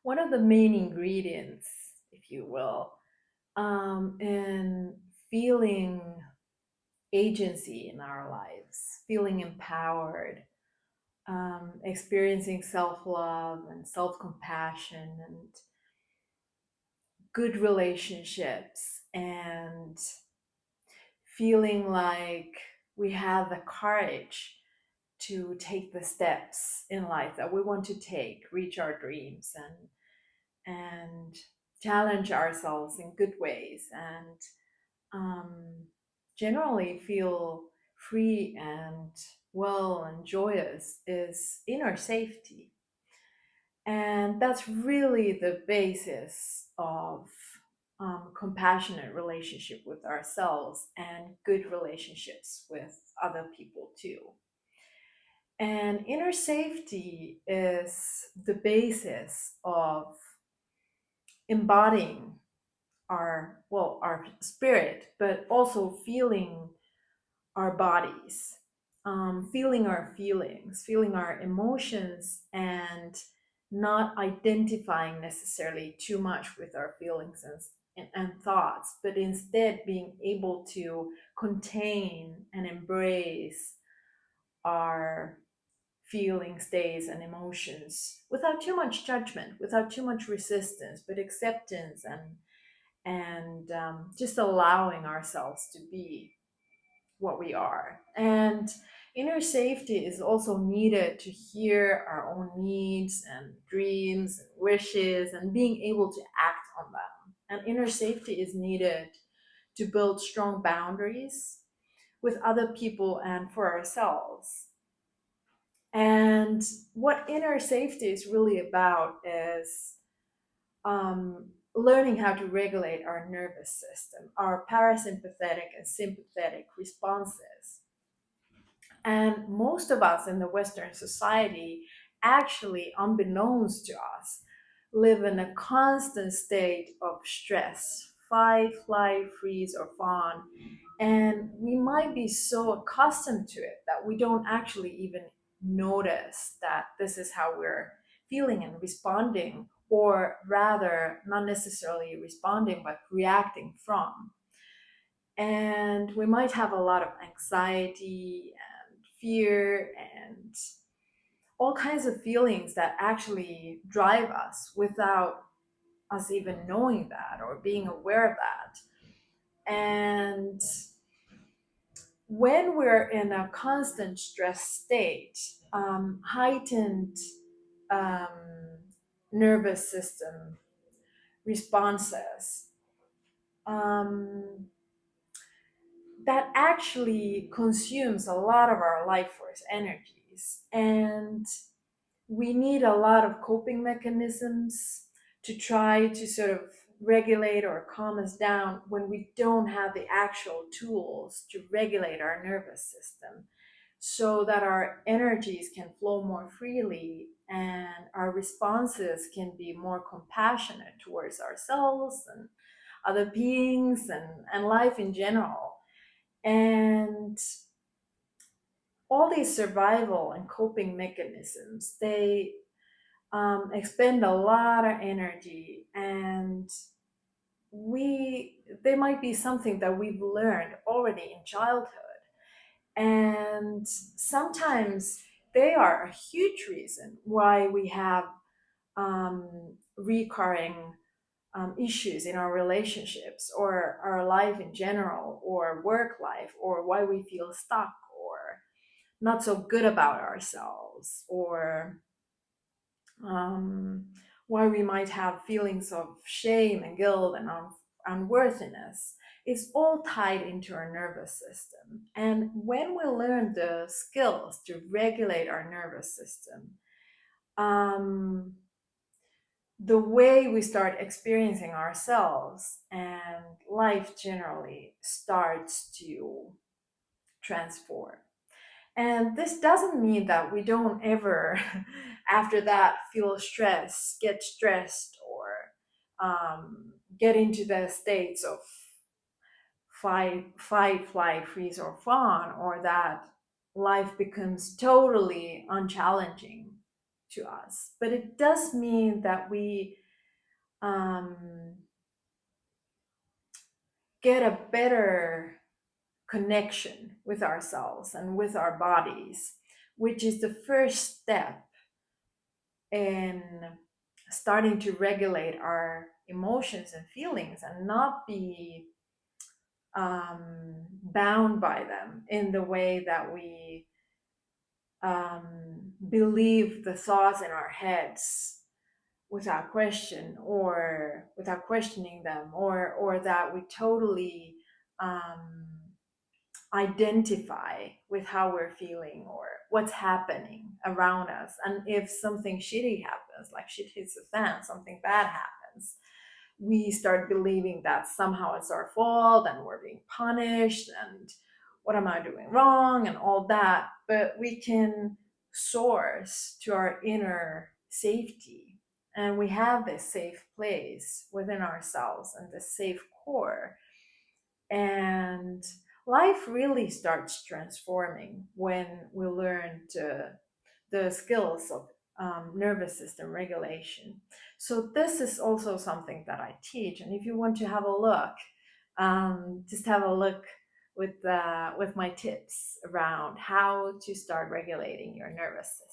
one of the main ingredients, if you will, in feeling agency in our lives, feeling empowered, experiencing self love and self compassion and good relationships, and feeling like we have the courage to take the steps in life that we want to take, reach our dreams, and challenge ourselves in good ways, and um, generally feel free and well and joyous is inner safety. And that's really the basis of compassionate relationship with ourselves and good relationships with other people too. And inner safety is the basis of embodying our spirit, but also feeling our bodies, feeling our feelings, feeling our emotions, and not identifying necessarily too much with our feelings and thoughts, but instead being able to contain and embrace our feelings, states, and emotions without too much judgment, without too much resistance, but acceptance and just allowing ourselves to be what we are. And inner safety is also needed to hear our own needs and dreams and wishes and being able to act on them. And inner safety is needed to build strong boundaries with other people and for ourselves. And what inner safety is really about is learning how to regulate our nervous system, our parasympathetic and sympathetic responses. And most of us in the Western society, actually, unbeknownst to us, live in a constant state of stress, fight, flight, freeze, or fawn. And we might be so accustomed to it that we don't actually even notice that this is how we're feeling and responding, or rather, not necessarily responding, but reacting from. And we might have a lot of anxiety and fear and all kinds of feelings that actually drive us without us even knowing that or being aware of that. And when we're in a constant stress state, heightened um, nervous system responses, um, that actually consumes a lot of our life force energies. And we need a lot of coping mechanisms to try to sort of regulate or calm us down when we don't have the actual tools to regulate our nervous system, so that our energies can flow more freely and our responses can be more compassionate towards ourselves and other beings and life in general. And all these survival and coping mechanisms, they expend a lot of energy, and they might be something that we've learned already in childhood, and sometimes they are a huge reason why we have recurring issues in our relationships or our life in general or work life, or why we feel stuck or not so good about ourselves, or um, why we might have feelings of shame and guilt and unworthiness. It's all tied into our nervous system. And when we learn the skills to regulate our nervous system, um, the way we start experiencing ourselves and life generally starts to transform. And this doesn't mean that we don't ever, after that, feel stress, get stressed, or get into the states of fight, flight, freeze, or fawn, or that life becomes totally unchallenging. to us. But it does mean that we um, get a better connection with ourselves and with our bodies, which is the first step in starting to regulate our emotions and feelings and not be bound by them in the way that we believe the thoughts in our heads without question or without questioning them, or that we totally um, identify with how we're feeling or what's happening around us. And if something shitty happens, like shit hits the fan, something bad happens, we start believing that somehow it's our fault and we're being punished and what am I doing wrong and all that. But we can source to our inner safety, and we have this safe place within ourselves and this safe core. And life really starts transforming when we learn the skills of nervous system regulation. So this is also something that I teach. And if you want to have a look, just have a look with my tips around how to start regulating your nervous system.